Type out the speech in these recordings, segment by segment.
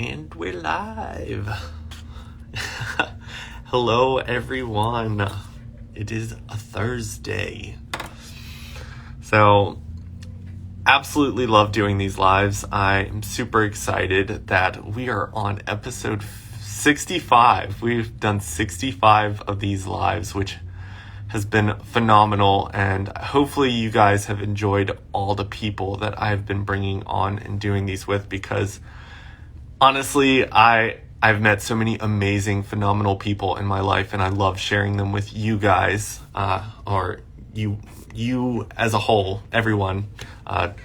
And we're live. Hello, everyone. It is a Thursday. So, absolutely love doing these lives. I am super excited that we are on episode 65. We've done 65 of these lives, which has been phenomenal, and hopefully you guys have enjoyed all the people that I've been bringing on and doing these with, because honestly, I've met so many amazing, phenomenal people in my life, and I love sharing them with you guys, or you as a whole, everyone,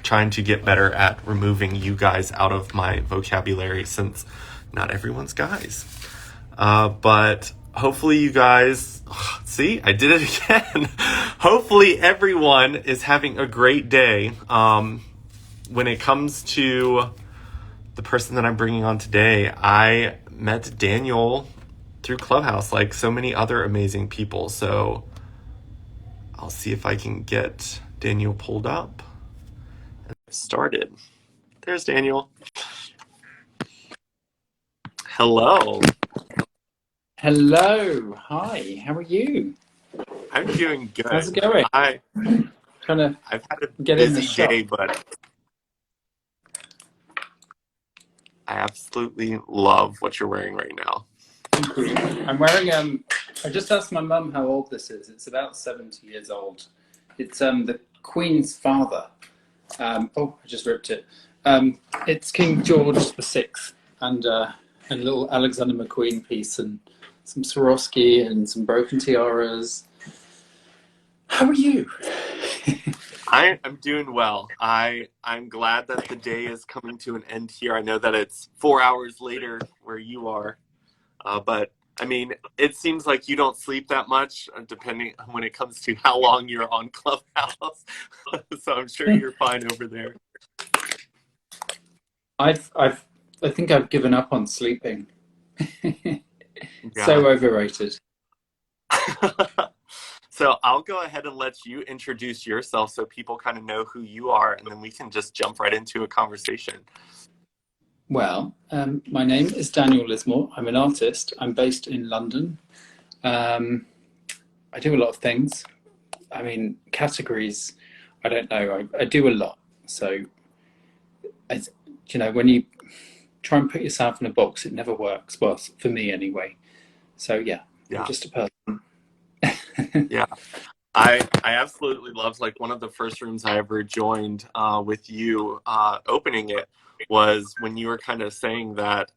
trying to get better at removing you guys out of my vocabulary, since not everyone's guys. But hopefully you guys, see, I did it again. Hopefully everyone is having a great day. When it comes to the person that I'm bringing on today, I met Daniel through Clubhouse, like so many other amazing people. So I'll see if I can get Daniel pulled up and started. There's Daniel. Hello. Hello. Hi. How are you? I'm doing good. How's it going? I've Trying to had a get in the busy shop. day, but I absolutely love what you're wearing right now. Thank you. I'm wearing I just asked my mum how old this is. It's about 70 years old. It's the Queen's father. Oh, I just ripped it. It's King George VI, and a little Alexander McQueen piece, and some Swarovski and some broken tiaras. How are you? I'm doing well. I'm glad that the day is coming to an end here. I know that it's 4 hours later where you are, but I mean, it seems like you don't sleep that much, depending when it comes to how long you're on Clubhouse. So I'm sure you're fine over there. I think I've given up on sleeping. Yeah. So overrated. So I'll go ahead and let you introduce yourself so people kind of know who you are, and then we can just jump right into a conversation. Well, my name is Daniel Lismore. I'm an artist. I'm based in London. I do a lot of things. I mean, categories, I don't know. I do a lot. So, when you try and put yourself in a box, it never works. Well, for me anyway. So, yeah, I'm just a person. Yeah. I absolutely loved, like, one of the first rooms I ever joined with you opening it was when you were kind of saying that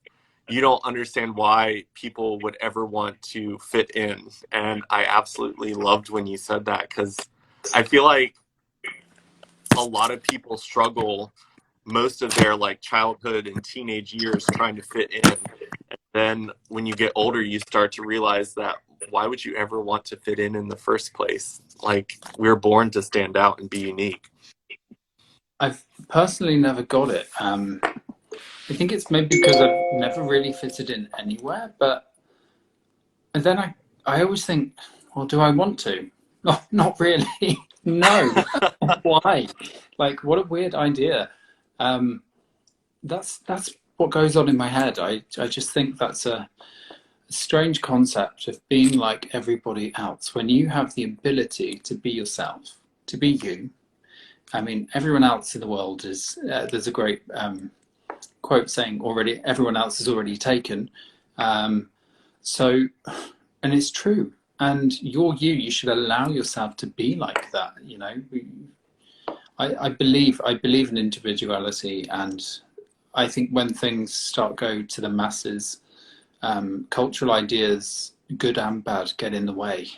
you don't understand why people would ever want to fit in. And I absolutely loved when you said that, because I feel like a lot of people struggle most of their like childhood and teenage years trying to fit in. And then when you get older, you start to realize that why would you ever want to fit in the first place? Like, we're born to stand out and be unique. I've personally never got it. I think it's maybe because I've never really fitted in anywhere, and then I always think, well, do I want to? Not really. No. Why? Like, what a weird idea. That's what goes on in my head. I just think that's a strange concept of being like everybody else when you have the ability to be yourself, to be you. I mean, everyone else in the world is. There's a great quote saying, "Already, everyone else is already taken." So, and it's true. And you're you. You should allow yourself to be like that. I believe in individuality, and I think when things start go to the masses, cultural ideas, good and bad, get in the way.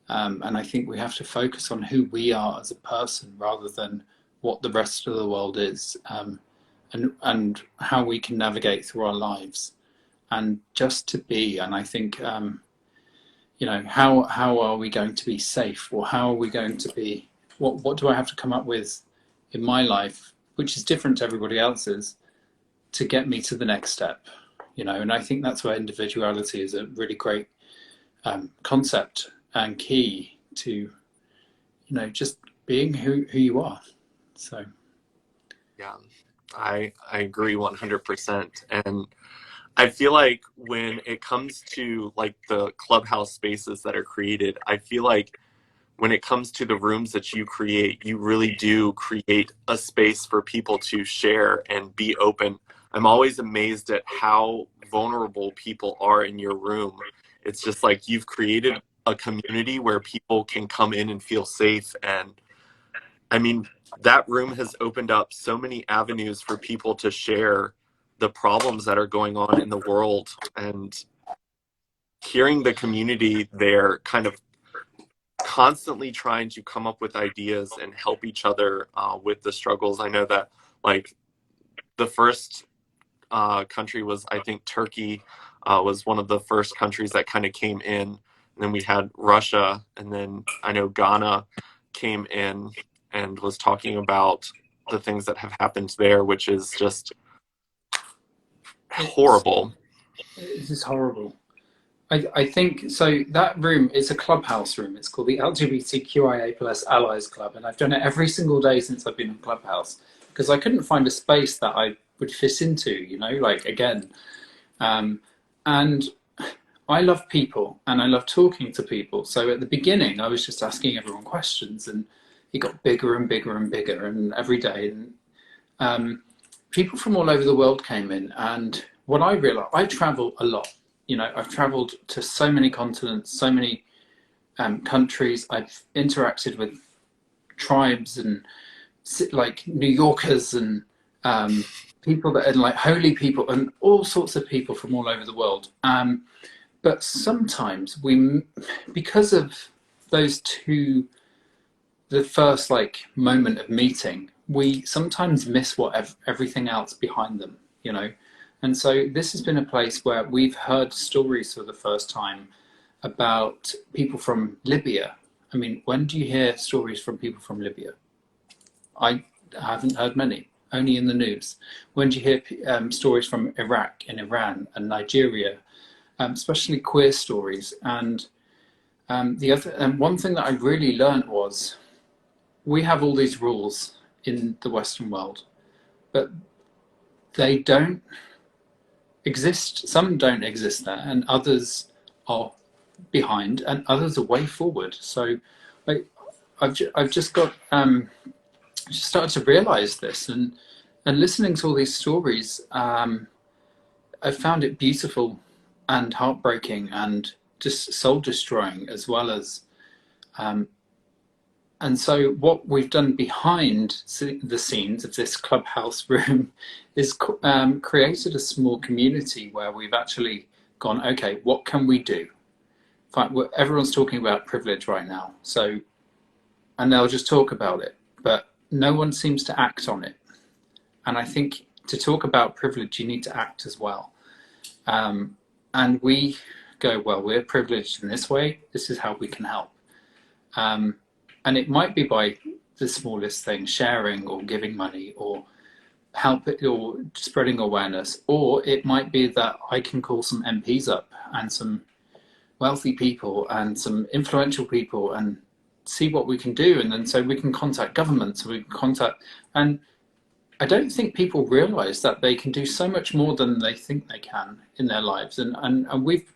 And I think we have to focus on who we are as a person rather than what the rest of the world is, and how we can navigate through our lives, and just to be. And I think, how are we going to be safe, or how are we going to be? What do I have to come up with in my life, which is different to everybody else's, to get me to the next step? And I think that's where individuality is a really great concept and key to, just being who you are. So Yeah, I agree 100%. And I feel like when it comes to like the clubhouse spaces that are created, I feel like when it comes to the rooms that you create, you really do create a space for people to share and be open. I'm always amazed at how vulnerable people are in your room. It's just like you've created a community where people can come in and feel safe. And I mean, that room has opened up so many avenues for people to share the problems that are going on in the world. And hearing the community there kind of constantly trying to come up with ideas and help each other with the struggles. I know that like the first country was, I think Turkey was one of the first countries that kind of came in. And then we had Russia, and then I know Ghana came in and was talking about the things that have happened there, which is just It's, horrible. it is horrible. I think so. That room is a clubhouse room. It's called the LGBTQIA plus Allies Club, and I've done it every single day since I've been in Clubhouse because I couldn't find a space that I would fit into. You know, like again, and I love people and I love talking to people. So at the beginning, I was just asking everyone questions, and it got bigger and bigger and bigger, and every day, and people from all over the world came in. And what I realized, I travel a lot. You know, I've traveled to so many continents, so many countries. I've interacted with tribes and like New Yorkers and people that are like holy people and all sorts of people from all over the world. But sometimes we, because of those two, the first like moment of meeting, we sometimes miss what everything else behind them, you know. And so this has been a place where we've heard stories for the first time about people from Libya. I mean, when do you hear stories from people from Libya? I haven't heard many, only in the news. When do you hear stories from Iraq and Iran and Nigeria, especially queer stories? And one thing that I really learned was we have all these rules in the Western world, but they don't exist. Some don't exist there, and others are behind, and others are way forward. So I've just got just started to realize this, and listening to all these stories, I found it beautiful and heartbreaking and just soul destroying as well as. And so what we've done behind the scenes of this clubhouse room is created a small community where we've actually gone, okay, what can we do? Fine, everyone's talking about privilege right now, so, and they'll just talk about it, but no one seems to act on it. And I think to talk about privilege, you need to act as well. And we go, well, we're privileged in this way. This is how we can help. And it might be by the smallest thing, sharing or giving money or help it, or spreading awareness. Or it might be that I can call some MPs up and some wealthy people and some influential people and see what we can do. And then so we can contact governments, we can contact, and I don't think people realize that they can do so much more than they think they can in their lives. And we've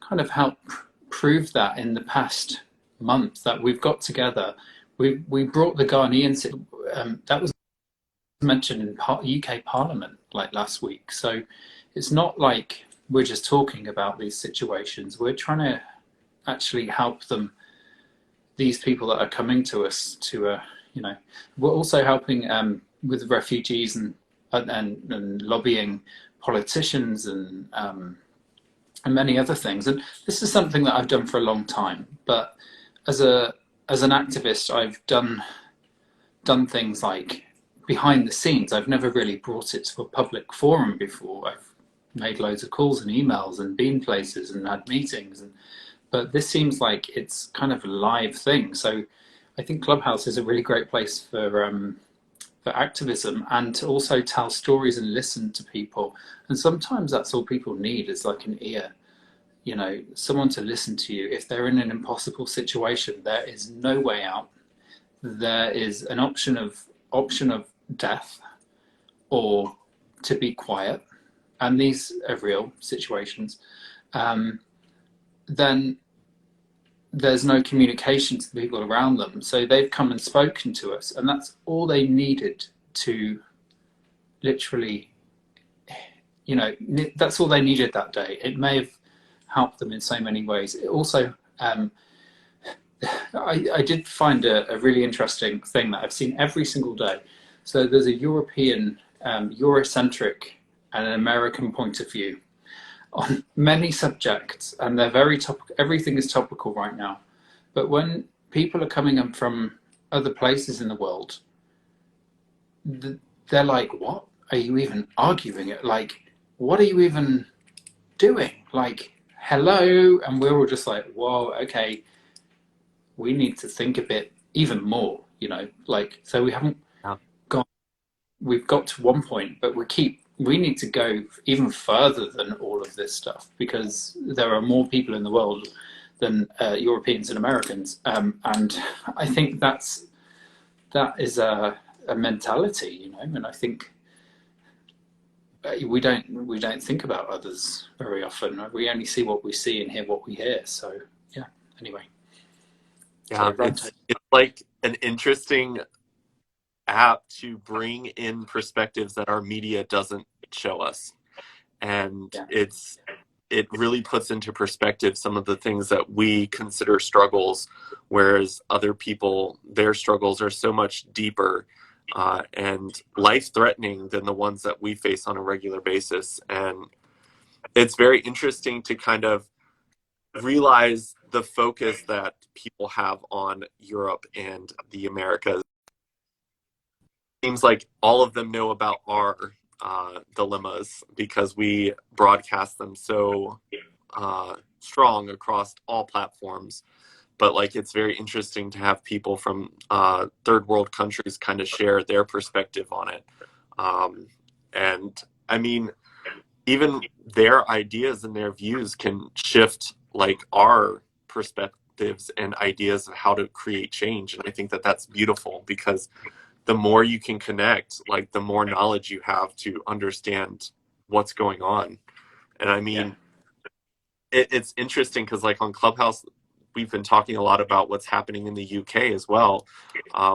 kind of helped prove that in the past month that we've got together. We brought the Ghanaians, that was mentioned in UK Parliament like last week. So it's not like we're just talking about these situations. We're trying to actually help them, these people that are coming to us to, you know, we're also helping with refugees and lobbying politicians and many other things. And this is something that I've done for a long time. But as an activist, I've done things like behind the scenes. I've never really brought it to a public forum before. I've made loads of calls and emails and been places and had meetings, but this seems like it's kind of a live thing. So I think Clubhouse is a really great place for activism and to also tell stories and listen to people. And sometimes that's all people need is like an ear, you know, someone to listen to you. If they're in an impossible situation, there is no way out. There is an option of death, or to be quiet, and these are real situations, then there's no communication to the people around them. So they've come and spoken to us, and that's all they needed to literally, that's all they needed that day. It may have helped them in so many ways. It also, I did find a really interesting thing that I've seen every single day. So there's a European, Eurocentric, and an American point of view on many subjects, and they're very topical. Everything is topical right now. But when people are coming in from other places in the world, they're like, what are you even arguing it? Like, what are you even doing? Like, hello. And we're all just like, whoa, okay, we need to think a bit even more, like, so we haven't Yeah. we've got to one point, but we need to go even further than all of this stuff, because there are more people in the world than Europeans and Americans, and I think that is a mentality, and I think we don't think about others very often. We only see what we see and hear what we hear. So yeah. Anyway. Yeah, it's like an interesting app to bring in perspectives that our media doesn't show us. And Yeah. it really puts into perspective some of the things that we consider struggles, whereas other people, their struggles are so much deeper and life-threatening than the ones that we face on a regular basis. And it's very interesting to kind of realize the focus that people have on Europe and the Americas. Seems like all of them know about our dilemmas because we broadcast them so strong across all platforms. But like, it's very interesting to have people from third world countries kind of share their perspective on it. And I mean, even their ideas and their views can shift like our perspectives and ideas of how to create change. And I think that that's beautiful, because the more you can connect, like the more knowledge you have to understand what's going on. And I mean, it's interesting because like on Clubhouse, we've been talking a lot about what's happening in the UK as well,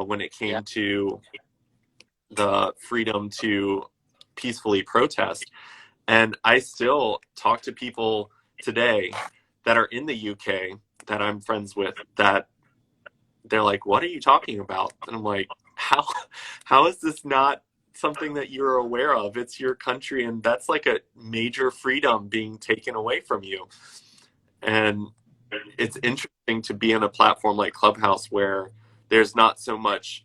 when it came to the freedom to peacefully protest. And I still talk to people today that are in the UK that I'm friends with, that they're like, what are you talking about? And I'm like, how is this not something that you're aware of? It's your country, and that's like a major freedom being taken away from you. And it's interesting to be on a platform like Clubhouse where there's not so much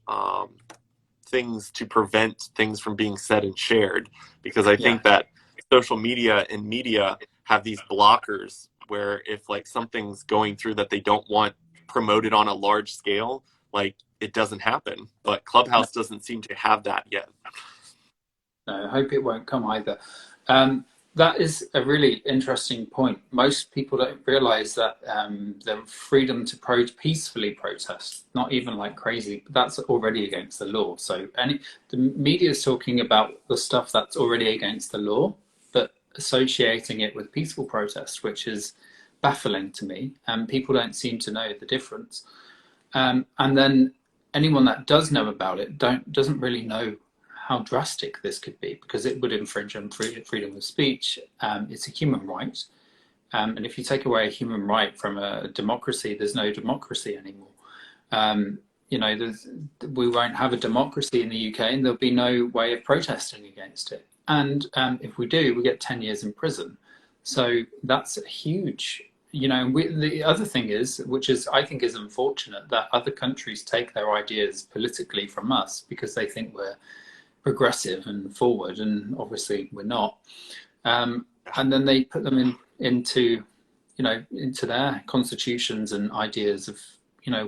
things to prevent things from being said and shared, because I think that social media and media have these blockers where if like something's going through that they don't want promoted on a large scale, like it doesn't happen. But Clubhouse doesn't seem to have that yet. No, I hope it won't come either. That is a really interesting point. Most people don't realize that the freedom to peacefully protest, not even like crazy, that's already against the law. So the media is talking about the stuff that's already against the law, but associating it with peaceful protest, which is baffling to me. And people don't seem to know the difference. And then anyone that does know about it doesn't really know how drastic this could be, because it would infringe on freedom of speech. It's a human right. And if you take away a human right from a democracy, there's no democracy anymore. We won't have a democracy in the UK, and there'll be no way of protesting against it. And if we do, we get 10 years in prison. So that's huge. The other thing is, which is I think is unfortunate, that other countries take their ideas politically from us because they think we're progressive and forward, and obviously we're not. And then they put them into their constitutions and ideas of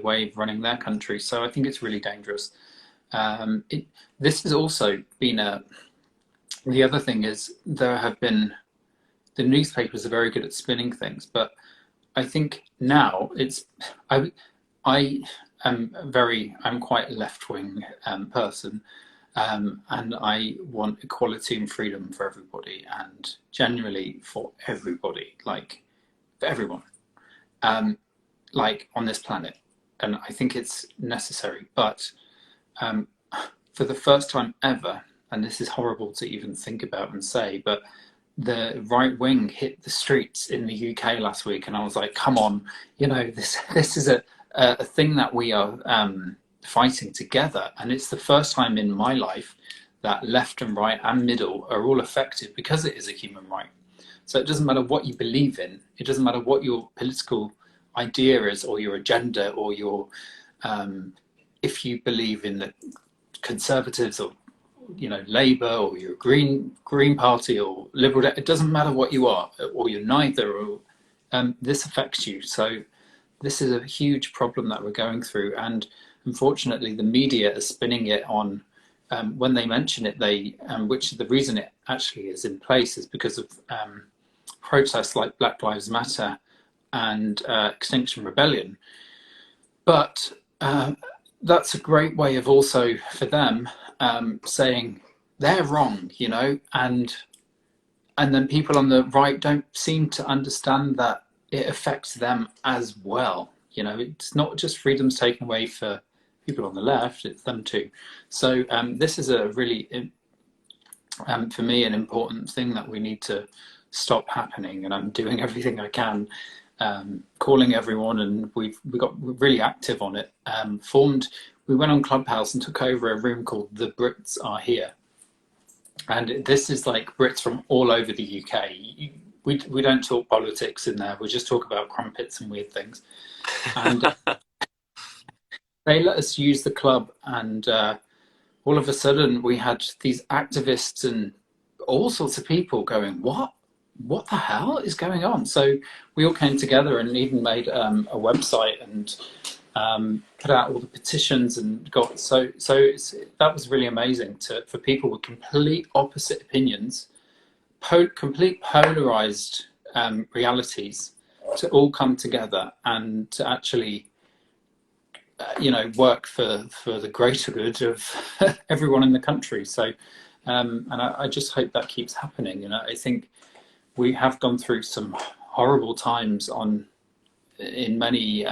way of running their country. So I think it's really dangerous. This has also been the other thing is the newspapers are very good at spinning things, but I think now I'm quite a left-wing person, And I want equality and freedom for everybody, and generally for everybody, like for everyone, um, like on this planet. And I think it's necessary. But um, for the first time ever, and this is horrible to even think about and say, but the right wing hit the streets in the UK last week, and I was like, come on, this is a thing that we are fighting together, and it's the first time in my life that left and right and middle are all affected because it is a human right. So it doesn't matter what you believe in, it doesn't matter what your political idea is or your agenda or your if you believe in the Conservatives or Labour, or you're Green Party or Liberal. It doesn't matter what you are, or you're neither. Or this affects you. So this is a huge problem that we're going through, and unfortunately, the media is spinning it on. When they mention it, which the reason it actually is in place is because of protests like Black Lives Matter and Extinction Rebellion. But that's a great way of also for them saying they're wrong, and then people on the right don't seem to understand that it affects them as well. It's not just freedoms taken away for people on the left, it's them too. So this is a really, for me, an important thing that we need to stop happening, and I'm doing everything I can, calling everyone, and we got really active on it. We went on Clubhouse and took over a room called The Brits Are Here. And this is like Brits from all over the UK. We don't talk politics in there. We just talk about crumpets and weird things. And they let us use the club. And all of a sudden we had these activists and all sorts of people going, what the hell is going on? So we all came together and even made a website and put out all the petitions and got that was really amazing for people with complete opposite opinions, complete polarized realities, to all come together and to actually work for the greater good of everyone in the country. So and I just hope that keeps happening. I think we have gone through some horrible times in many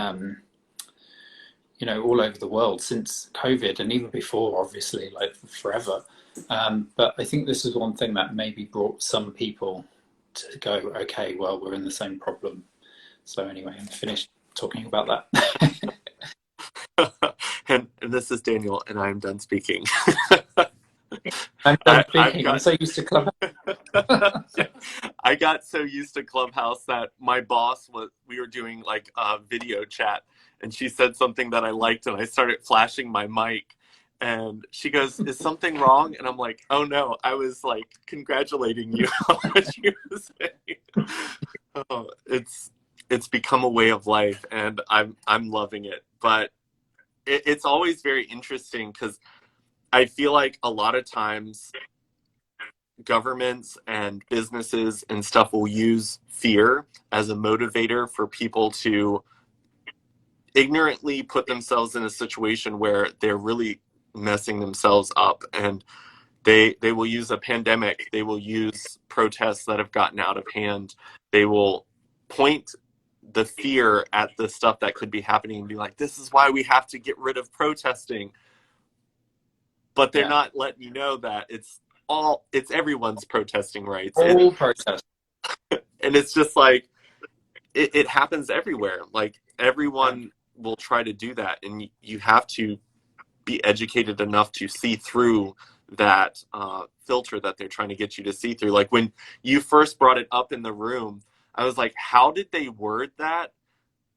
all over the world since COVID, and even before, obviously, like forever. But I think this is one thing that maybe brought some people to go, okay, well, we're in the same problem. So anyway, I'm finished talking about that. and this is Daniel, and I'm done speaking. I'm done speaking. I'm so used to Clubhouse. I got so used to Clubhouse that my boss we were doing like a video chat, and she said something that I liked, and I started flashing my mic, and she goes, "Is something wrong?" And I'm like, "Oh no, I was like congratulating you on what you were saying." Oh, it's become a way of life, and I'm loving it. But it's always very interesting because I feel like a lot of times governments and businesses and stuff will use fear as a motivator for people to ignorantly put themselves in a situation where they're really messing themselves up. And they will use a pandemic, they will use protests that have gotten out of hand, they will point the fear at the stuff that could be happening and be like, this is why we have to get rid of protesting. But they're not letting you know that it's everyone's protesting rights. All protests. And it's just like, it happens everywhere. Like everyone will try to do that. And you have to be educated enough to see through that filter that they're trying to get you to see through. Like when you first brought it up in the room, I was like, how did they word that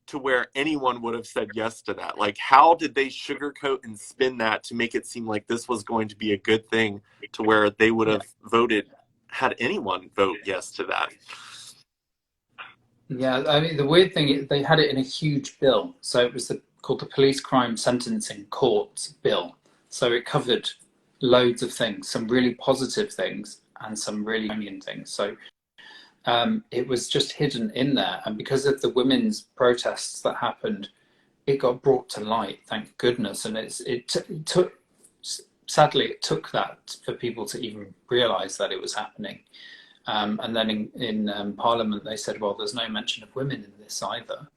to where anyone would have said yes to that? Like, how did they sugarcoat and spin that to make it seem like this was going to be a good thing to where they would have voted, had anyone vote yes to that? Yeah, I mean, the weird thing, they had it in a huge bill. So it was called the Police Crime Sentencing Court Bill. So it covered loads of things, some really positive things and some really onion things. So it was just hidden in there. And because of the women's protests that happened, it got brought to light, thank goodness. And it took sadly, it took that for people to even realise that it was happening. And then in Parliament, they said, well, there's no mention of women in this either.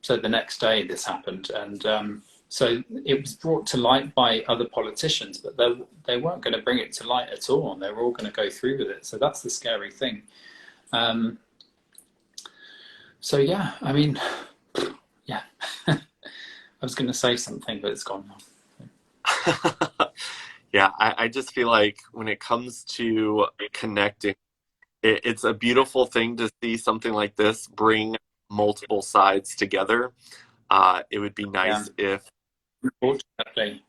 So the next day this happened, and so it was brought to light by other politicians, but they weren't going to bring it to light at all, and they were all going to go through with it. So that's the scary thing. So yeah, I mean, yeah, I was going to say something, but it's gone now. Yeah, I just feel like when it comes to connecting, it's a beautiful thing to see something like this bring multiple sides together. It would be Yeah, nice unfortunately.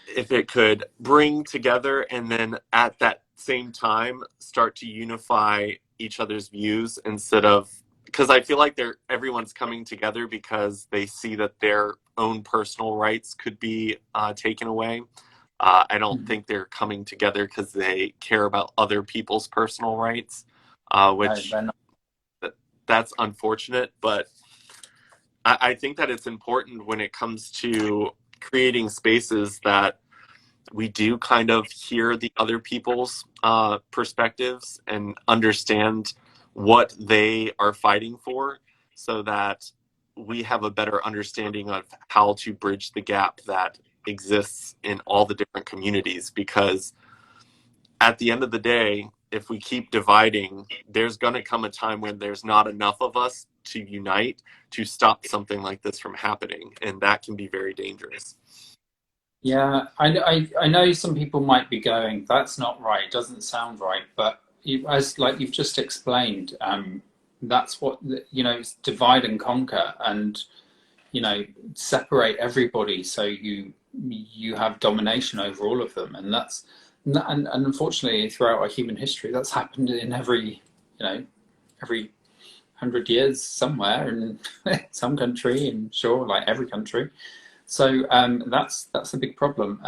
if it could bring together and then at that same time start to unify each other's views instead of, because I feel like everyone's coming together because they see that their own personal rights could be taken away. I don't Mhm. think they're coming together because they care about other people's personal rights, No, which they're not. that's unfortunate. But I think that it's important when it comes to creating spaces that we do kind of hear the other people's perspectives and understand what they are fighting for so that we have a better understanding of how to bridge the gap that exists in all the different communities. Because at the end of the day, if we keep dividing, there's going to come a time when there's not enough of us to unite to stop something like this from happening. And that can be very dangerous. Yeah, I know some people might be going, that's not right, doesn't sound right, but as like you've just explained, that's what, it's divide and conquer, and separate everybody so you have domination over all of them, and and unfortunately throughout our human history that's happened in every 100 years somewhere in some country, and sure, like every country. So that's a big problem,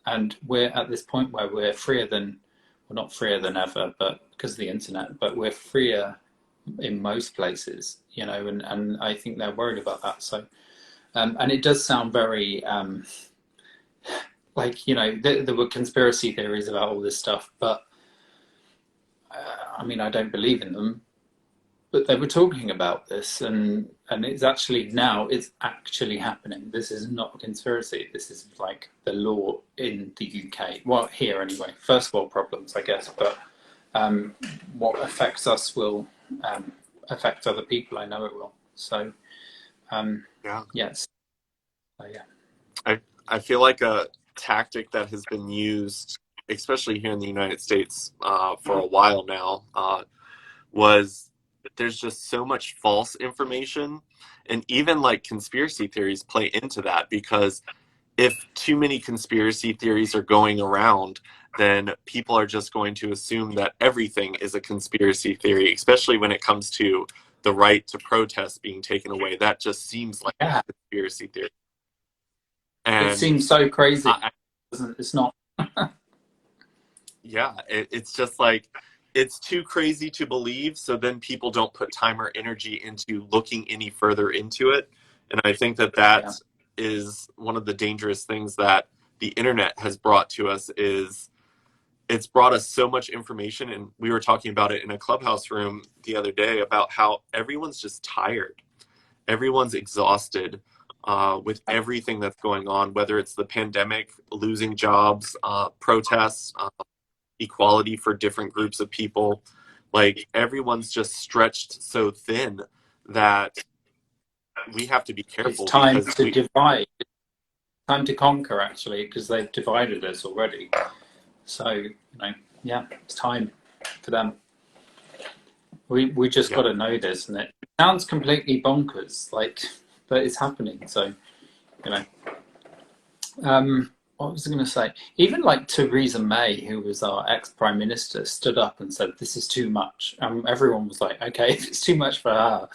and we're at this point where we're freer than, well, not freer than ever, but because of the internet, but we're freer in most places, and I think they're worried about that. So, and it does sound very like, there were conspiracy theories about all this stuff, but I mean, I don't believe in them. But they were talking about this, and it's actually happening. This is not a conspiracy. This is like the law in the UK. Well, here anyway. First world problems, I guess, but what affects us will affect other people. I know it will. So Yeah. yes, yeah. I feel like a tactic that has been used, especially here in the United States, for a while now, was there's just so much false information, and even like conspiracy theories play into that because if too many conspiracy theories are going around, then people are just going to assume that everything is a conspiracy theory, especially when it comes to the right to protest being taken away. That just seems like Yeah, a conspiracy theory. it And seems so crazy, I, doesn't it? It's not. yeah, it's just like it's too crazy to believe. So then people don't put time or energy into looking any further into it. And I think that Yeah, that is one of the dangerous things that the internet has brought to us is it's brought us so much information. And we were talking about it in a clubhouse room the other day about how everyone's just tired. Everyone's exhausted with everything that's going on, whether it's the pandemic, losing jobs, protests, equality for different groups of people. Like everyone's just stretched so thin that we have to be it's careful time because to divide, time to conquer, actually, because they've divided us already. So, yeah, it's time for them. We just got yeah. to know this, and it sounds completely bonkers, like, but it's happening. So, you know, what was I going to say? Even like Theresa May, who was our ex prime minister, stood up and said, "This is too much." Everyone was like, "Okay, if it's too much for her,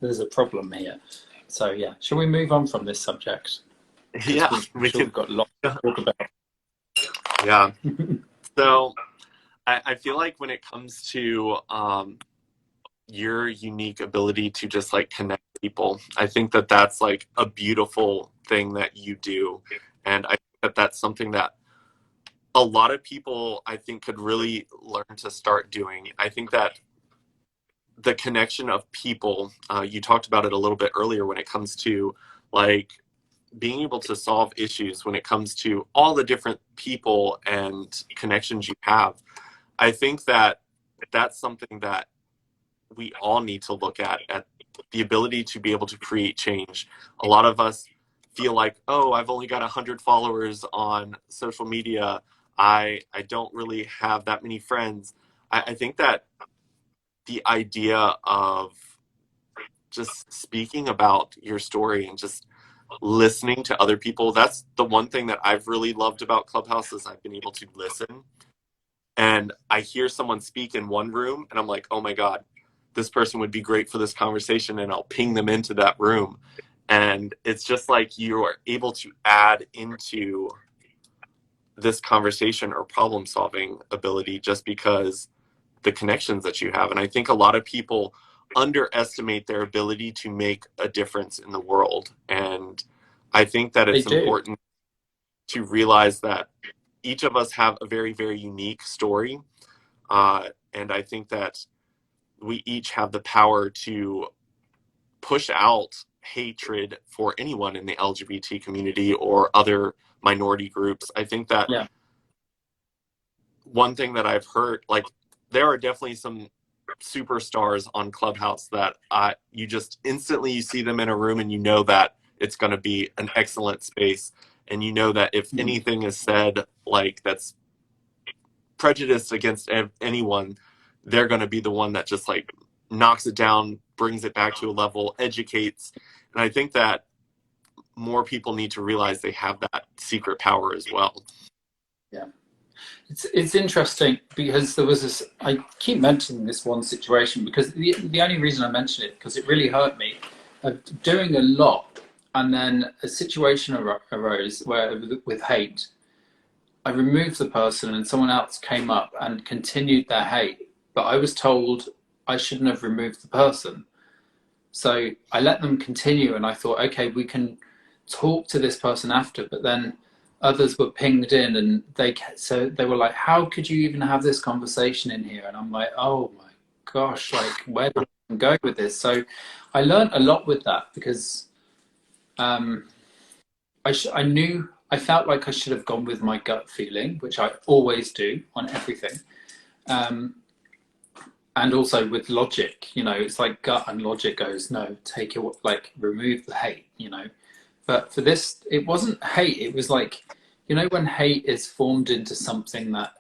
there's a problem here." So, yeah, shall we move on from this subject? Because Yeah, I'm we sure can. we've got a lot to talk Yeah. about. So I feel like when it comes to your unique ability to just like connect people, I think that that's like a beautiful thing that you do. And I that that's something that a lot of people, I think, could really learn to start doing. I think that the connection of people, you talked about it a little bit earlier when it comes to like being able to solve issues when it comes to all the different people and connections you have. I think that that's something that we all need to look at the ability to be able to create change. A lot of us feel like, oh, I've only got 100 followers on social media. I don't really have that many friends. I think that the idea of just speaking about your story and just listening to other people, that's the one thing that I've really loved about Clubhouse is I've been able to listen. And I hear someone speak in one room and I'm like, oh my God, this person would be great for this conversation, and I'll ping them into that room. And it's just like you are able to add into this conversation or problem solving ability just because the connections that you have. And I think a lot of people underestimate their ability to make a difference in the world. And I think that They it's do. important to realize that each of us have a very, very unique story. And I think that we each have the power to push out hatred for anyone in the LGBT community or other minority groups. I think that Yeah. one thing that I've heard, like, there are definitely some superstars on Clubhouse that you just instantly you see them in a room and you know that it's going to be an excellent space, and you know that if Mm. anything is said like that's prejudiced against anyone, they're going to be the one that just like knocks it down, brings it back to a level, educates. And I think that more people need to realize they have that secret power as well. Yeah. It's interesting because there was this. I keep mentioning this one situation because the only reason I mention it because it really hurt me. Doing a lot, and then a situation arose where with hate, I removed the person, and someone else came up and continued their hate. But I was told I shouldn't have removed the person, so I let them continue, and I thought, okay, we can talk to this person after. But then others were pinged in, and they were like, "How could you even have this conversation in here?" And I'm like, "Oh my gosh, like where do I go with this?" So I learned a lot with that because um, I knew I felt like I should have gone with my gut feeling, which I always do on everything. Um, and also with logic, it's like gut and logic goes, no, take it, like remove the hate, But for this, it wasn't hate. It was like, when hate is formed into something that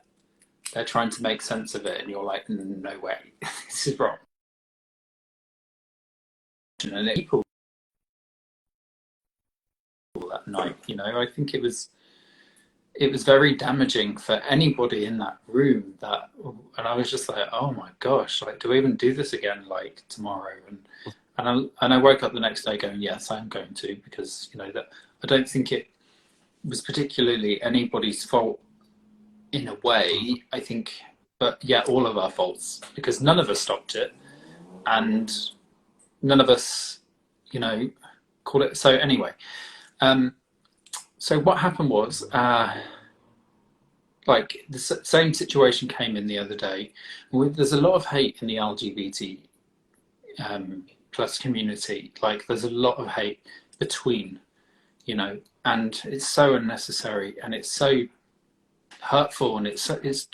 they're trying to make sense of it, and you're like, no way, this is wrong. And people that night, I think it was very damaging for anybody in that room. And I was just like, oh my gosh, like, do we even do this again, like tomorrow? And I woke up the next day going, yes, I'm going to, because that I don't think it was particularly anybody's fault in a way. I think, but yeah, all of our faults because none of us stopped it, and none of us, called it. So anyway, so what happened was, like the same situation came in the other day. There's a lot of hate in the LGBT plus community. Like there's a lot of hate between, and it's so unnecessary and it's so hurtful and it's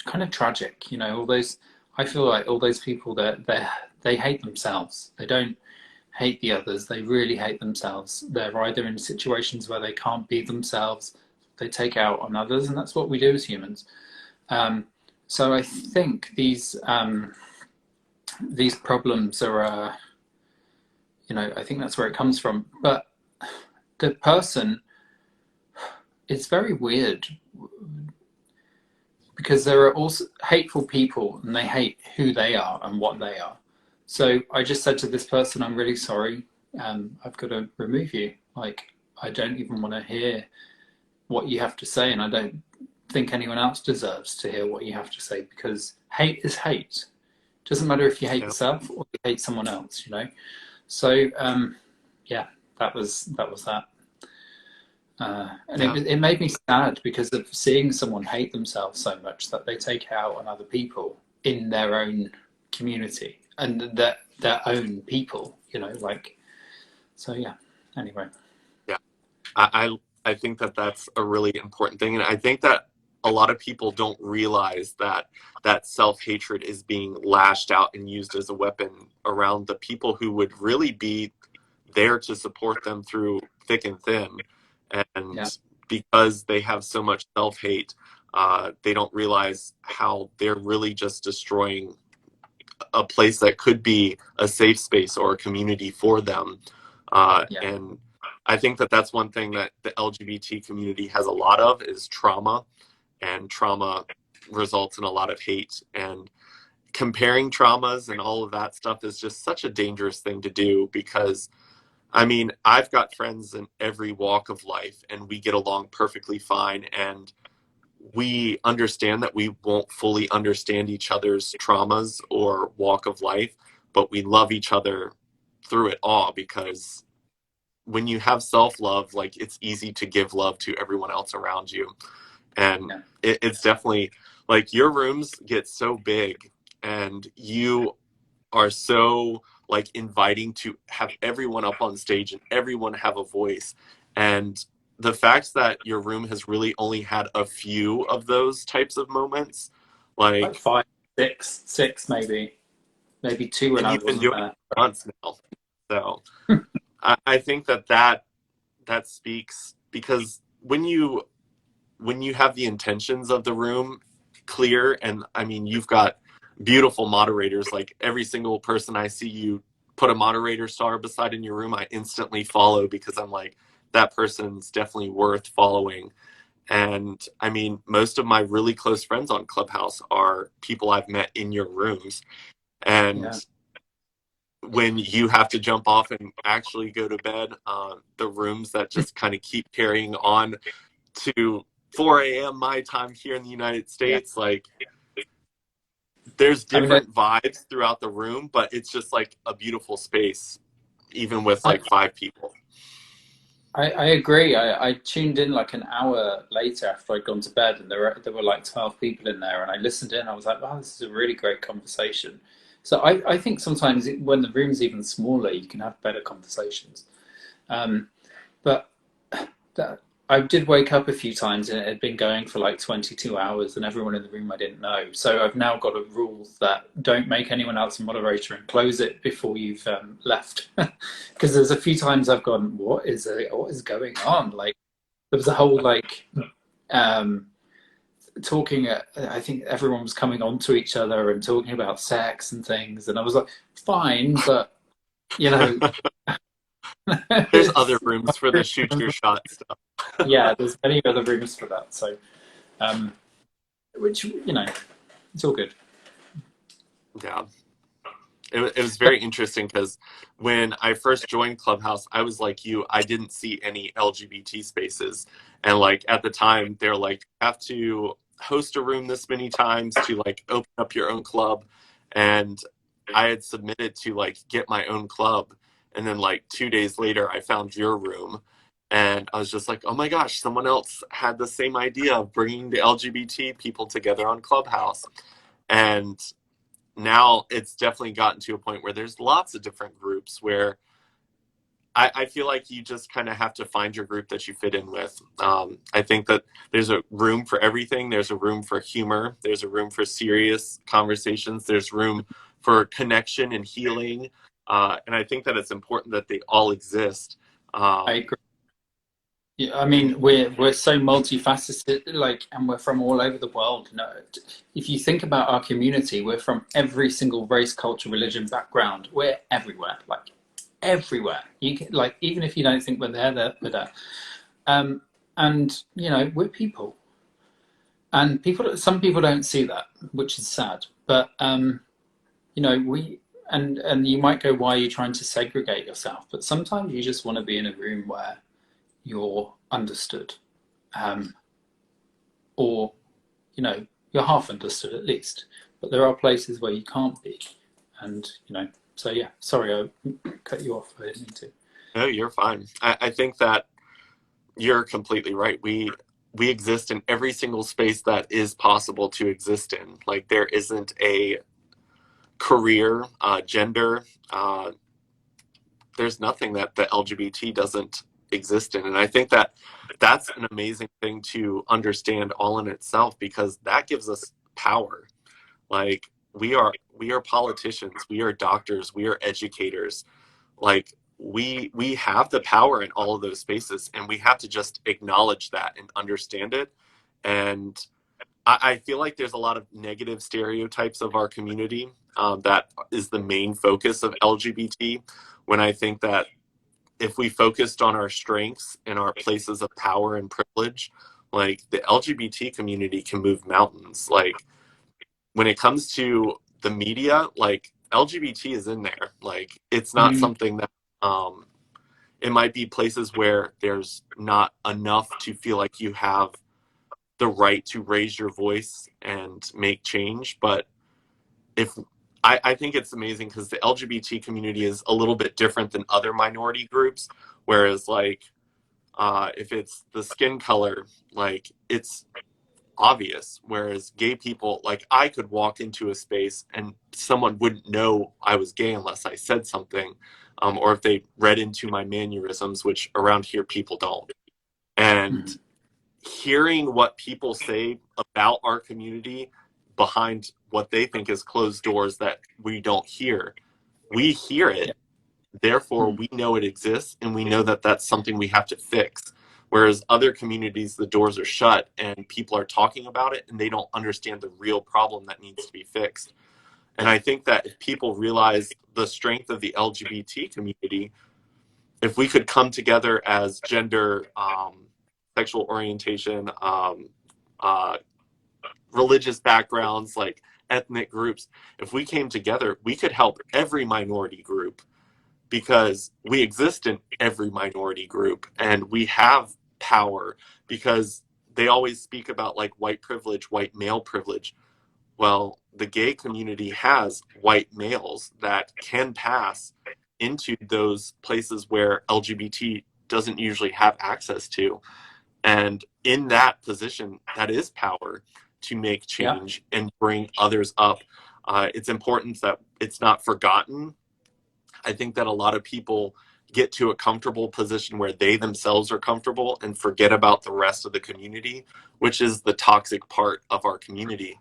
kind of tragic. All those, I feel like all those people that they hate themselves. They don't hate the others. They really hate themselves. They're either in situations where they can't be themselves. They take out on others, and that's what we do as humans. So I think these problems are, I think that's where it comes from. But the person, it's very weird because there are also hateful people, and they hate who they are and what they are. So I just said to this person, I'm really sorry. I've got to remove you. Like, I don't even want to hear what you have to say, and I don't think anyone else deserves to hear what you have to say, because hate is hate. It doesn't matter if you hate yourself or you hate someone else, So yeah, that was that. And Yeah. it made me sad because of seeing someone hate themselves so much that they take it out on other people in their own community and their own people, you know, like, so yeah, anyway. Yeah. I think that that's a really important thing, and I think that a lot of people don't realize that that self-hatred is being lashed out and used as a weapon around the people who would really be there to support them through thick and thin. Yeah, And because they have so much self-hate, they don't realize how they're really just destroying a place that could be a safe space or a community for them. yeah, And I think that that's one thing that the LGBT community has a lot of is trauma, and trauma results in a lot of hate. And comparing traumas and all of that stuff is just such a dangerous thing to do because I mean, I've got friends in every walk of life and we get along perfectly fine. And we understand that we won't fully understand each other's traumas or walk of life, but we love each other through it all because when you have self love, like it's easy to give love to everyone else around you. And yeah. it's definitely like your rooms get so big and you are so like inviting to have everyone up on stage and everyone have a voice. And the fact that your room has really only had a few of those types of moments, Like like, five, six, maybe two when and I you've been wasn't doing there. it for months now. So I think that that speaks because when you have the intentions of the room clear, and I mean, you've got beautiful moderators, like every single person I see you put a moderator star beside in your room, I instantly follow because I'm like, that person's definitely worth following. And I mean, most of my really close friends on Clubhouse are people I've met in your rooms. And Yeah. when you have to jump off and actually go to bed, the rooms that just kind of keep carrying on to 4 a.m. my time here in the United Yeah. States, like there's I mean, different vibes throughout the room, but it's just like a beautiful space, even with I, like five people. I agree. I tuned in like an hour later after I'd gone to bed, and there were like 12 people in there, and I listened in. I was like, wow, this is a really great conversation. So I think sometimes when the room's even smaller, you can have better conversations. Um, but that, I did wake up a few times, and it had been going for like 22 hours, and everyone in the room I didn't know. So I've now got a rule that don't make anyone else a moderator and close it before you've left. Because there's a few times I've gone, what is going on? Like there was a whole like um, talking. I think everyone was coming on to each other and talking about sex and things, and I was like, fine, but you know, There's other rooms for the shoot your shot stuff. yeah, there's many other rooms for that. So, um, which you know, it's all good. Yeah. It was very interesting because when I first joined Clubhouse, I was like you, I didn't see any LGBT spaces. And like at the time, they're like, you have to host a room this many times to like open up your own club. And I had submitted to like get my own club. And then like 2 days later, I found your room. And I was just like, oh my gosh, someone else had the same idea of bringing the LGBT people together on Clubhouse. And now it's definitely gotten to a point where there's lots of different groups where I feel like you just kind of have to find your group that you fit in with. I think that there's a room for everything. There's a room for humor. There's a room for serious conversations. There's room for connection and healing. And I think that it's important that they all exist. I Um, agree. Yeah, I and mean, we're so multifaceted, like, and we're from all over the world. You know, if you think about our community, we're from every single race, culture, religion, background. We're everywhere, like everywhere. You can, like, even if you don't think we're there. Um, and you know, we're people, and some people don't see that, which is sad. But you know, and you might go, why are you trying to segregate yourself? But sometimes you just want to be in a room where you're understood, um, or you know, you're half understood at least. But there are places where you can't be, and you know, so yeah. Sorry, I cut you off. I didn't mean to. no, you're fine. I think that You're completely right. We exist in every single space that is possible to exist in. Like there isn't a career, gender. There's nothing that the LGBT doesn't exist in, and I think that that's an amazing thing to understand all in itself because that gives us power. Like we are politicians, we are doctors, we are educators. Like we have the power in all of those spaces, and we have to just acknowledge that and understand it. And I feel like there's a lot of negative stereotypes of our community that is the main focus of LGBT. When I think that if we focused on our strengths and our places of power and privilege, like the LGBT community can move mountains. Like when it comes to the media, like LGBT is in there. Like it's not Mm, something that um, it might be places where there's not enough to feel like you have the right to raise your voice and make change. But if I think it's amazing because the LGBT community is a little bit different than other minority groups, whereas like if it's the skin color, like it's obvious. Whereas gay people, like I could walk into a space and someone wouldn't know I was gay unless I said something, or if they read into my mannerisms, which around here people don't. And mm, hearing what people say about our community behind what they think is closed doors that we don't hear, we hear yeah. it, therefore Mm, we know it exists and we know that that's something we have to fix. Whereas other communities, the doors are shut and people are talking about it and they don't understand the real problem that needs to be fixed. And I think that if people realize the strength of the LGBT community, if we could come together as gender, sexual orientation, uh, religious backgrounds, like ethnic groups, if we came together, we could help every minority group because we exist in every minority group and we have power because they always speak about like white privilege, white male privilege. Well, the gay community has white males that can pass into those places where LGBT doesn't usually have access to. And in that position, that is power to make yeah. change and bring others up. It's important that it's not forgotten. I think that a lot of people get to a comfortable position where they themselves are comfortable and forget about the rest of the community, which is the toxic part of our community.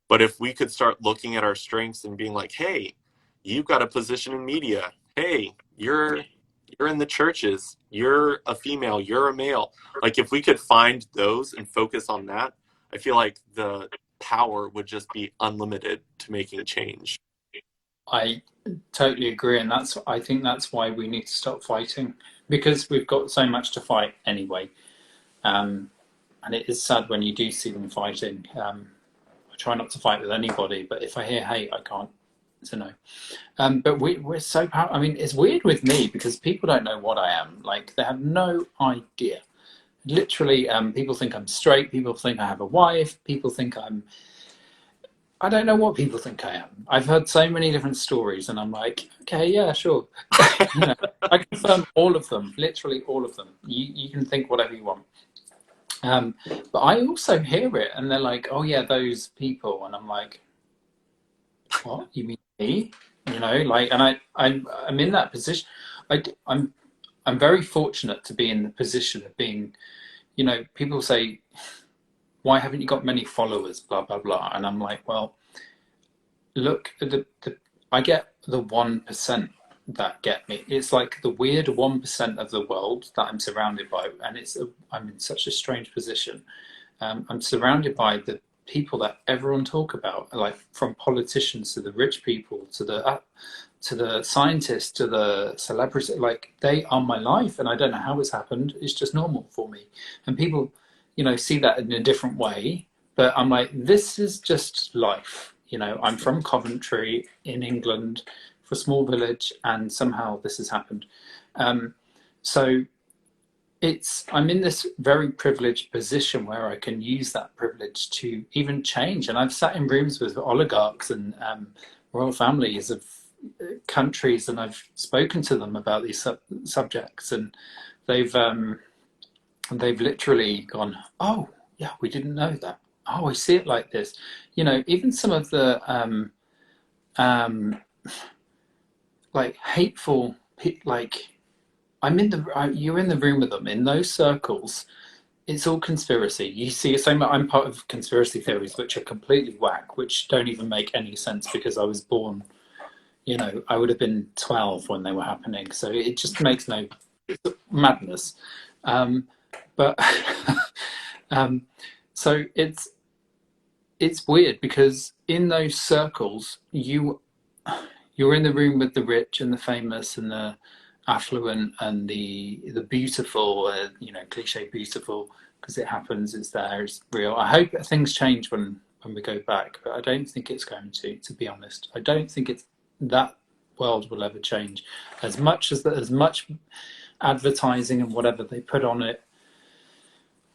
But if we could start looking at our strengths and being like, hey, you've got a position in media. Hey, you're in the churches. You're a female, you're a male. Like if we could find those and focus on that, I feel like the power would just be unlimited to making change. I totally agree, and I think that's why we need to stop fighting because we've got so much to fight anyway. Um, and it is sad when you do see them fighting. I try not to fight with anybody, but if I hear hate, I can't. So no. But we're so powerful. I mean, it's weird with me because people don't know what I am. Like they have no idea. Literally, people think I'm straight. People think I have a wife. People think I'm. I don't know what people think I am. I've heard so many different stories, and I'm like, okay, yeah, sure. You know, I confirm all of them. Literally all of them. You can think whatever you want. But I also hear it, and they're like, "Oh yeah, those people," and I'm like, "What? You mean me?" You know, like, and I'm in that position. I'm very fortunate to be in the position of being. You know, people say, "Why haven't you got many followers?" Blah blah blah, and I'm like, "Well, look at the I get the 1% that get me. It's like the weird 1% of the world that I'm surrounded by, and I'm in such a strange position. I'm surrounded by the people that everyone talk about, like from politicians to the rich people to the scientists to the celebrities. Like they are my life, and I don't know how it's happened. It's just normal for me, and people, see that in a different way. But I'm like, this is just life. I'm from Coventry in England, for a small village, and somehow this has happened. So I'm in this very privileged position where I can use that privilege to even change. And I've sat in rooms with oligarchs and royal families of countries, and I've spoken to them about these subjects, and they've and they've literally gone, oh, yeah, we didn't know that. Oh, I see it like this. Even some of the um, like hateful, like you're in the room with them in those circles. It's all conspiracy. You see, so I'm part of conspiracy theories, which are completely whack, which don't even make any sense because I was born, I would have been 12 when they were happening. So it just makes no madness. Um, but um, so it's weird because in those circles, you're in the room with the rich and the famous and the affluent and the beautiful, cliche beautiful, because it happens, it's there, it's real. I hope things change when we go back, but I don't think it's going to be honest. I don't think it's that world will ever change. As much advertising and whatever they put on it,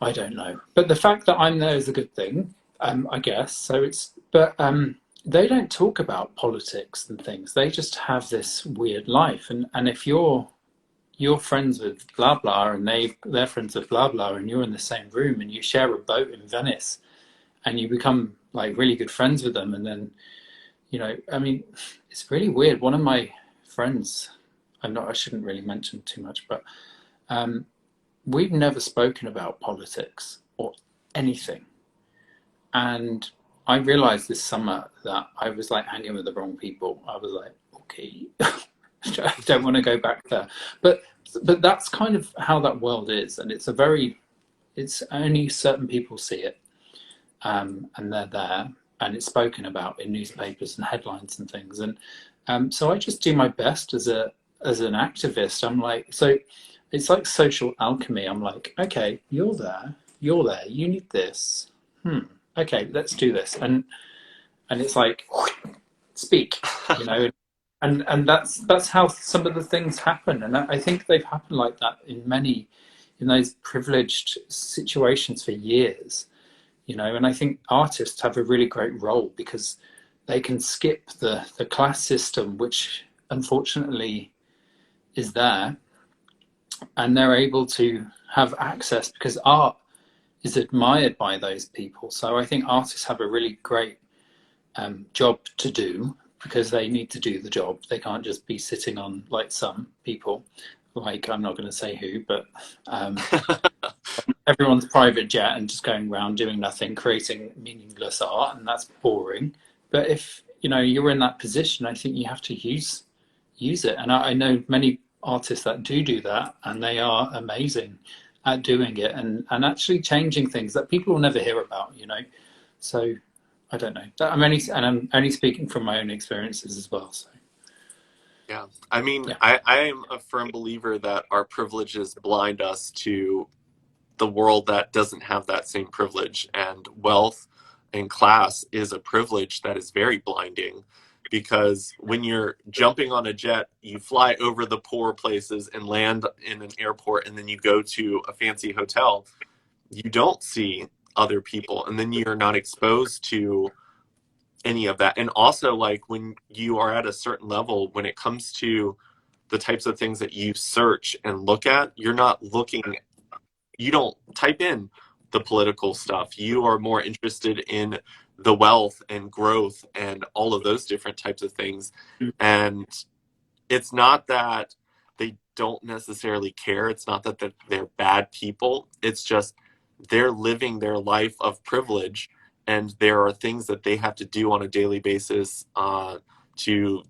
I don't know. But the fact that I'm there is a good thing, I guess. But they don't talk about politics and things. They just have this weird life. And if you're friends with blah blah and they're friends with blah blah and you're in the same room and you share a boat in Venice and you become like really good friends with them, and then I mean, it's really weird. One of my friends, I shouldn't really mention too much, but um, we've never spoken about politics or anything. And I realized this summer that I was like hanging with the wrong people. I was like, okay, I don't want to go back there. But but that's kind of how that world is, and it's only certain people see it, and they're there, and it's spoken about in newspapers and headlines and things. And so I just do my best as an activist. I'm like, so it's like social alchemy. I'm like, okay, you're there, you need this. Okay, let's do this. And it's like, speak, you know, and that's how some of the things happen. And I think they've happened like that in those privileged situations for years, and I think artists have a really great role because they can skip the class system, which unfortunately is there, and they're able to have access because art is admired by those people. So I think artists have a really great job to do because they need to do the job. They can't just be sitting on like some people, like I'm not going to say who, but um, everyone's private jet and just going around doing nothing, creating meaningless art, and that's boring. But if you're in that position, I think you have to use it. And I know many artists that do that, and they are amazing at doing it and actually changing things that people will never hear about. So I don't know. I'm only speaking from my own experiences as well. So Yeah. I mean, yeah, I am a firm believer that our privileges blind us to the world that doesn't have that same privilege. And wealth and class is a privilege that is very blinding because when you're jumping on a jet, you fly over the poor places and land in an airport, and then you go to a fancy hotel. You don't see other people, and then you're not exposed to any of that. And also, like when you are at a certain level, when it comes to the types of things that you search and look at, you're not looking, you don't type in the political stuff. You are more interested in the wealth and growth and all of those different types of things. And it's not that they don't necessarily care. It's not that they're bad people. It's just they're living their life of privilege, and there are things that they have to do on a daily basis to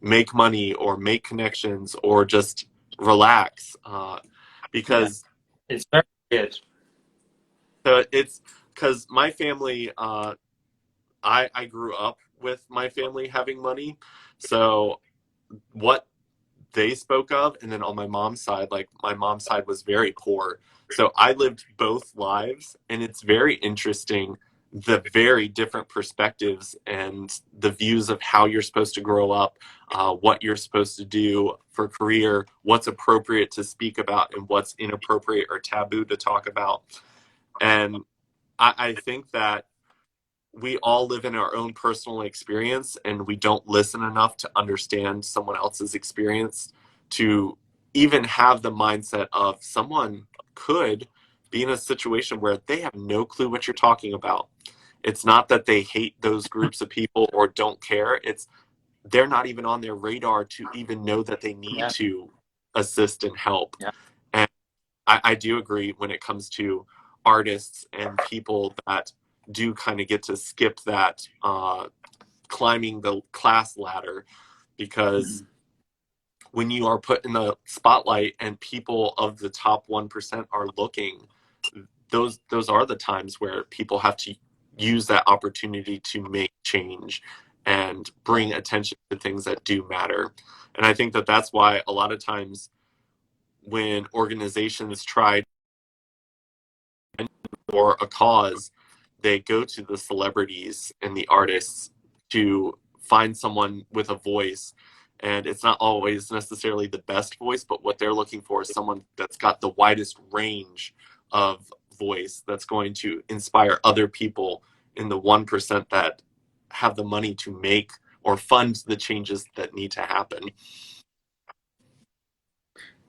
make money or make connections or just relax yeah, because it's very weird. it's because my family I grew up with my family having money, so what they spoke of, and then on my mom's side, like my mom's side was very poor, so I lived both lives, and it's very interesting the very different perspectives and the views of how you're supposed to grow up, what you're supposed to do for career, what's appropriate to speak about and what's inappropriate or taboo to talk about. And I think that we all live in our own personal experience, and we don't listen enough to understand someone else's experience to even have the mindset of someone could be in a situation where they have no clue what you're talking about. It's not that they hate those groups of people or don't care. It's they're not even on their radar to even know that they need Yeah, to assist and help. yeah. And I do agree when it comes to artists and people that do kind of get to skip that climbing the class ladder, because Mhm. when you are put in the spotlight and people of the top 1% are looking, those are the times where people have to use that opportunity to make change and bring attention to things that do matter. And I think that that's why a lot of times when organizations try for a cause, they go to the celebrities and the artists to find someone with a voice. And it's not always necessarily the best voice, but what they're looking for is someone that's got the widest range of voice that's going to inspire other people in the 1% that have the money to make or fund the changes that need to happen.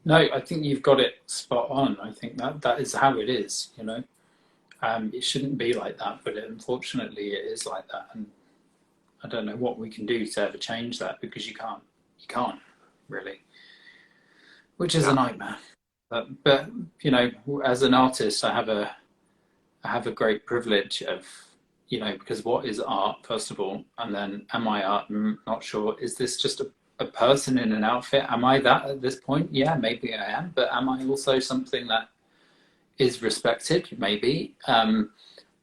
No, I think you've got it spot on. I think that that is how it is, you know. It shouldn't be like that, but unfortunately it is like that. And I don't know what we can do to ever change that, because you can't really, which is a Yeah. nightmare. But you know, as an artist, I have a great privilege of, you know, because what is art, first of all, and then am I art? I'm not sure. Is this just a person in an outfit? Am I that at this point? Yeah, maybe I am, but am I also something that is respected? Maybe.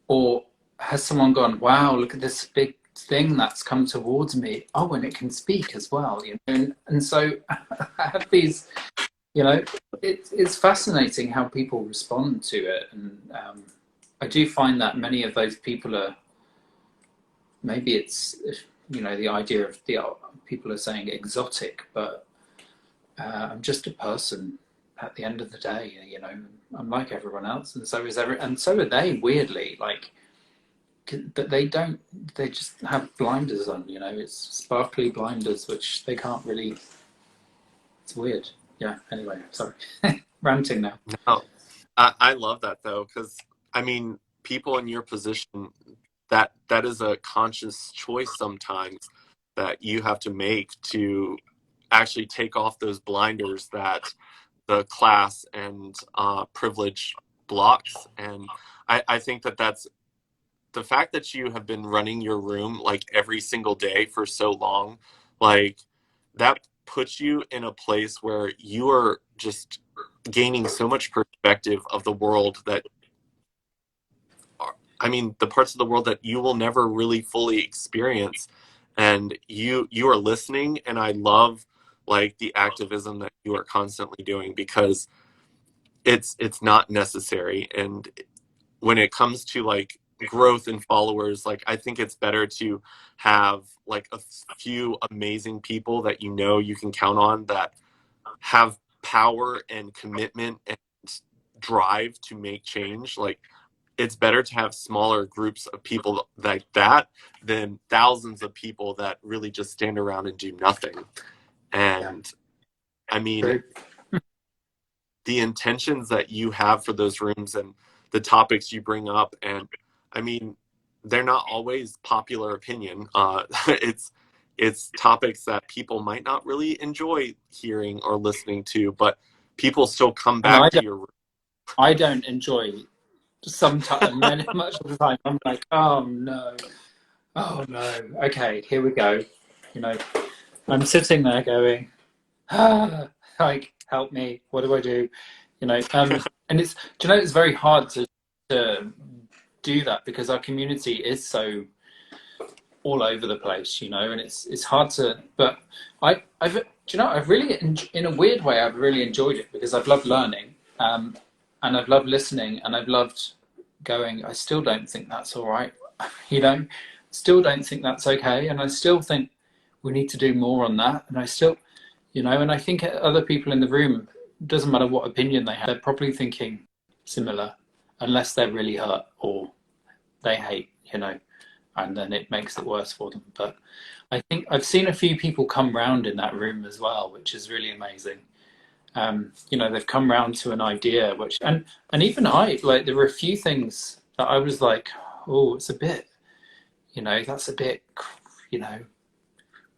Or has someone gone, wow, look at this big thing that's come towards me? Oh, and it can speak as well, you know. And so I have these, you know, it's fascinating how people respond to it. And I do find that many of those people are, maybe it's, you know, the idea of the people are saying exotic, but I'm just a person at the end of the day, you know. I'm like everyone else, and so is and so are they, weirdly, like, but they don't, they just have blinders on, you know. It's sparkly blinders which they can't really, it's weird. Yeah, anyway, sorry. Ranting now. No, I love that though, because I mean, people in your position, that is a conscious choice sometimes that you have to make to actually take off those blinders that the class and privilege blocks. And I think that that's the fact that you have been running your room like every single day for so long, like that puts you in a place where you are just gaining so much perspective of the world that I mean, the parts of the world that you will never really fully experience. And you are listening, and I love like the activism that you are constantly doing, because it's not necessary. And when it comes to like growth and followers, like I think it's better to have like a few amazing people that you know you can count on, that have power and commitment and drive to make change. Like it's better to have smaller groups of people like that than thousands of people that really just stand around and do nothing. Yeah, And I mean, true. the intentions that you have for those rooms and the topics you bring up, and I mean, they're not always popular opinion. It's topics that people might not really enjoy hearing or listening to, but people still come And back to your room. I don't enjoy, sometimes, much of the time I'm like, oh no, okay, here we go, you know. I'm sitting there going, ah, like, help me, what do I do, you know. And it's, do you know, it's very hard to do that, because our community is so all over the place, you know. And it's hard to, but I've, do you know, I've really, in a weird way, I've really enjoyed it, because I've loved learning, and I've loved listening, and I've loved going, I still don't think that's all right, you know, still don't think that's okay, and I still think we need to do more on that, and I still, you know. And I think other people in the room, doesn't matter what opinion they have, they're probably thinking similar, unless they're really hurt or they hate, you know, and then it makes it worse for them. But I think I've seen a few people come round in that room as well, which is really amazing. You know, they've come round to an idea, which, and even I, like, there were a few things that I was like, oh, it's a bit, you know, that's a bit, you know,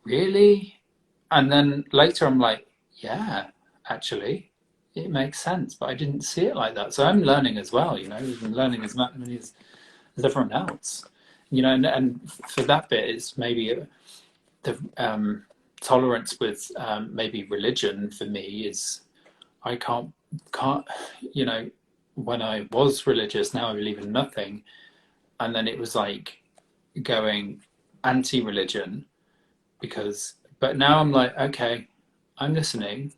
really? And then later I'm like, yeah, actually, it makes sense, but I didn't see it like that. So I'm learning as well, you know, I'm learning as much as everyone else, you know, and for that bit, it's maybe the tolerance with maybe religion for me is I can't, you know, when I was religious, now I believe in nothing, and then it was like going anti-religion because, but now I'm like, okay, I'm listening.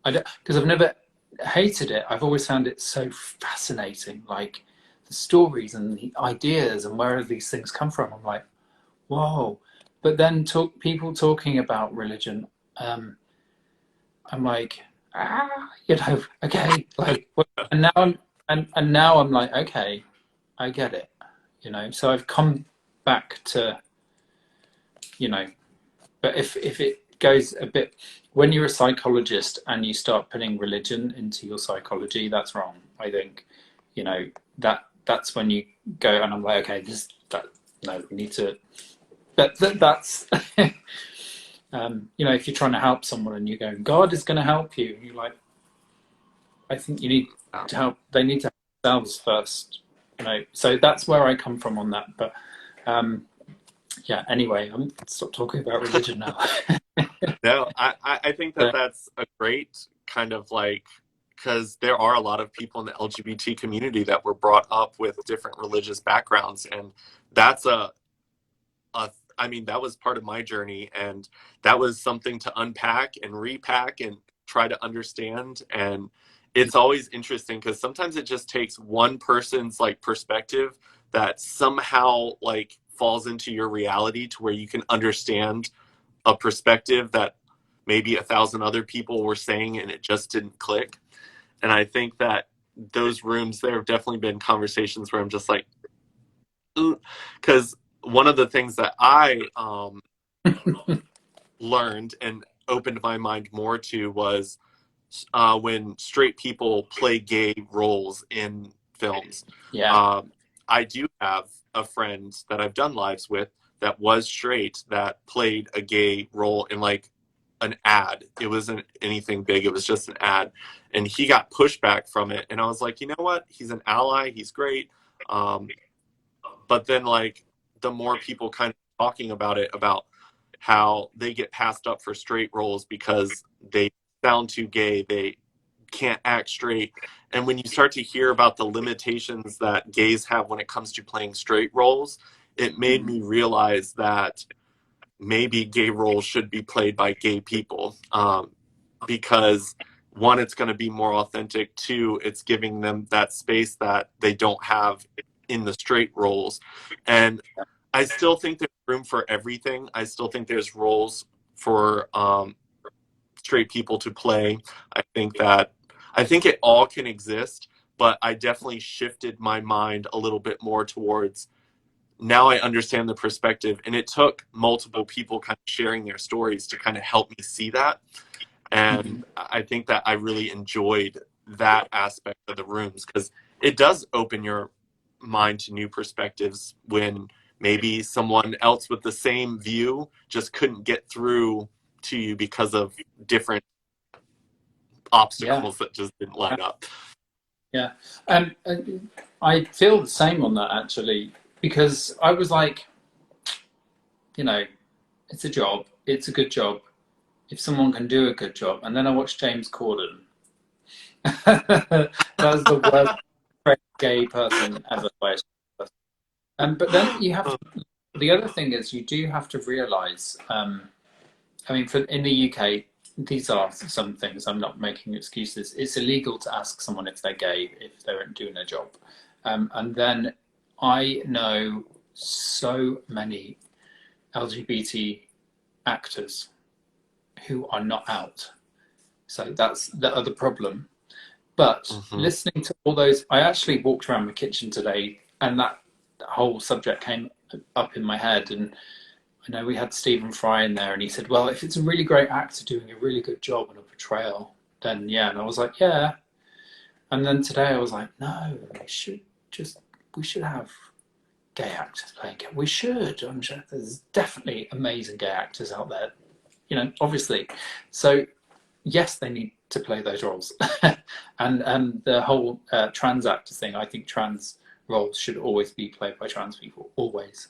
I don't, because I've never hated it. I've always found it so fascinating, like the stories and the ideas and where these things come from. I'm like, whoa. But then people talking about religion, um, I'm like, you know, okay, like, and now and now I'm like, okay, I get it, you know. So I've come back to, you know, but if it goes a bit, when you're a psychologist and you start putting religion into your psychology, that's wrong. I think, you know, that's when you go, and I'm like, okay, this that no, we need to. But that's you know, if you're trying to help someone and you're going, God is going to help you, you're like, I think you need to help. They need to help themselves first, you know. So that's where I come from on that. But yeah. Anyway, I'm stop talking about religion now. No, I think that So, that's a great kind of like, because there are a lot of people in the LGBT community that were brought up with different religious backgrounds, and that's I mean, that was part of my journey, and that was something to unpack and repack and try to understand. And it's always interesting because sometimes it just takes one person's like perspective that somehow like falls into your reality to where you can understand a perspective that maybe 1,000 other people were saying and it just didn't click. And I think that those rooms, there have definitely been conversations where I'm just like, because one of the things that I learned and opened my mind more to was when straight people play gay roles in films. yeah, Um, I do have a friend that I've done lives with that was straight that played a gay role in like an ad. It wasn't anything big, it was just an ad. And he got pushback from it. And I was like, you know what? He's an ally, he's great. Um, but then, like, the more people kind of talking about it, about how they get passed up for straight roles because they sound too gay, they can't act straight. And when you start to hear about the limitations that gays have when it comes to playing straight roles, it made me realize that maybe gay roles should be played by gay people, because one, it's going to be more authentic. Two, it's giving them that space that they don't have in the straight roles. And I still think there's room for everything. I still think there's roles for straight people to play. I think it all can exist, but I definitely shifted my mind a little bit more towards, now I understand the perspective, and it took multiple people kind of sharing their stories to kind of help me see that. And I think that I really enjoyed that aspect of the rooms because it does open your mind to new perspectives when maybe someone else with the same view just couldn't get through to you because of different yeah, obstacles that just didn't line up. yeah. And I feel the same on that actually, because I was like, you know, it's a job, it's a good job. If someone can do a good job, and then I watched James Corden. That was the worst gay person ever played. But then you have to, the other thing is you do have to realise. I mean, for in the UK, these are some things. I'm not making excuses. It's illegal to ask someone if they're gay if they're doing their job. And then I know so many LGBT actors who are not out. So that's the other problem. But Mm-hmm. listening to all those, I actually walked around my kitchen today and that whole subject came up in my head. And I know we had Stephen Fry in there, and he said, well, if it's a really great actor doing a really good job on a portrayal, then yeah. And I was like, yeah. And then today I was like, no, we should have gay actors playing gay. We should. I'm sure there's definitely amazing gay actors out there, obviously. So yes, they need to play those roles. and the whole trans actor thing, I think trans roles should always be played by trans people, always.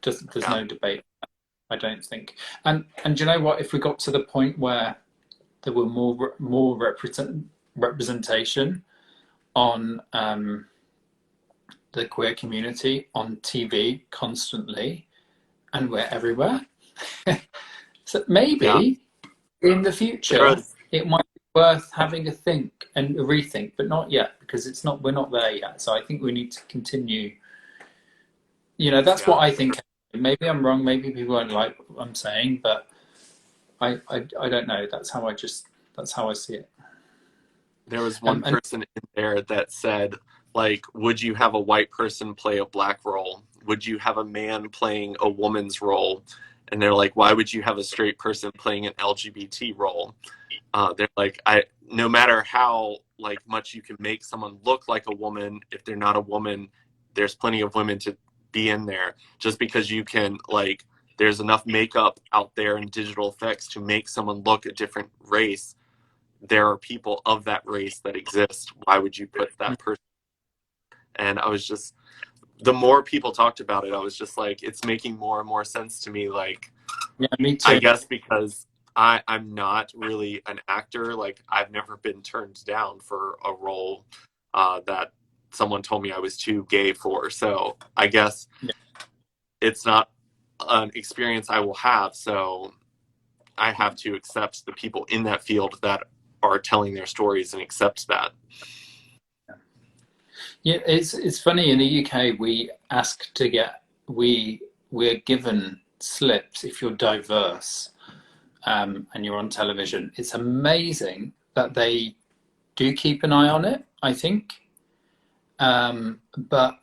There's no debate, I don't think. And do you know what? If we got to the point where there were more representation on the queer community on TV constantly, and we're everywhere, so maybe in the future it might be worth having a think and a rethink, but not yet, because we're not there yet. So I think we need to continue. That's what I think. Maybe I'm wrong. Maybe people won't like what I'm saying, but I don't know. That's how I see it. There was one person in there that said, like, would you have a white person play a black role? Would you have a man playing a woman's role? And they're like, why would you have a straight person playing an LGBT role? They're like, no matter how like much you can make someone look like a woman, if they're not a woman, there's plenty of women to be in there. Just because you can, like, there's enough makeup out there and digital effects to make someone look a different race. There are people of that race that exist. Why would you put that person? And I was just, the more people talked about it, I was just like, it's making more and more sense to me. Like, yeah, me too. I guess because I'm not really an actor. Like, I've never been turned down for a role that someone told me I was too gay for. So I guess it's not an experience I will have. So I have to accept the people in that field that are telling their stories and accept that. Yeah, it's funny, in the UK we're given slips if you're diverse and you're on television. It's amazing that they do keep an eye on it, I think. But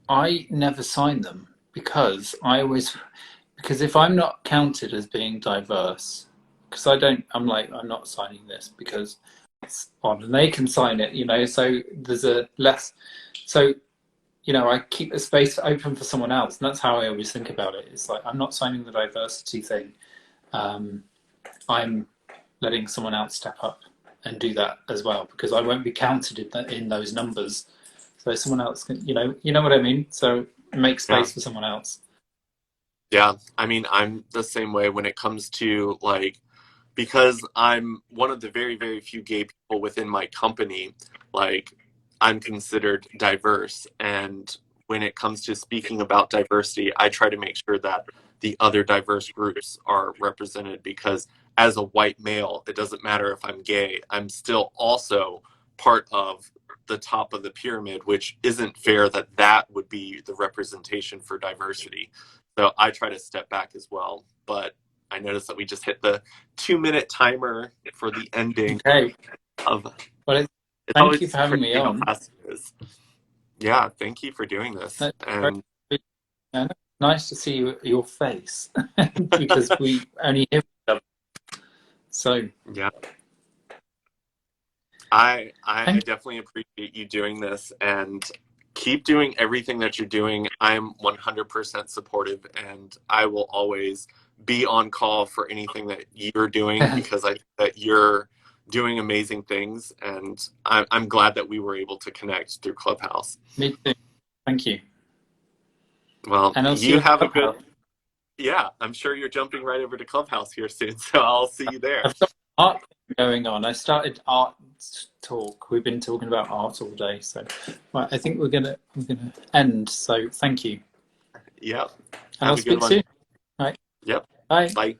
I never sign them because if I'm not counted as being diverse, because I'm not signing this because it's on and they can sign it, so there's I keep a space open for someone else, and that's how I always think about it. It's like, I'm not signing the diversity thing. I'm letting someone else step up and do that as well, because I won't be counted in those numbers. So someone else can, you know what I mean? So make space for someone else. Yeah, I mean, I'm the same way when it comes to, like, because I'm one of the very, very few gay people within my company, like, I'm considered diverse. And when it comes to speaking about diversity, I try to make sure that the other diverse groups are represented, because as a white male, it doesn't matter if I'm gay, I'm still also part of the top of the pyramid, which isn't fair that would be the representation for diversity. So I try to step back as well. But I noticed that we just hit the 2-minute timer for the ending. Okay. Thank you for having me on. Yeah, thank you for doing this. And nice to see your face because we only hear each other. So yeah, I definitely appreciate you doing this, and keep doing everything that you're doing. I'm 100% supportive, and I will always be on call for anything that you're doing, because I think that you're doing amazing things, and I'm glad that we were able to connect through Clubhouse. Me too. Thank you. Well, you have a good... Yeah, I'm sure you're jumping right over to Clubhouse here soon, so I'll see you there. I've got art going on. I started art talk. We've been talking about art all day, so right, I think we're gonna end. So thank you. Yep. And I'll speak soon. Right. Yep. Bye. Bye.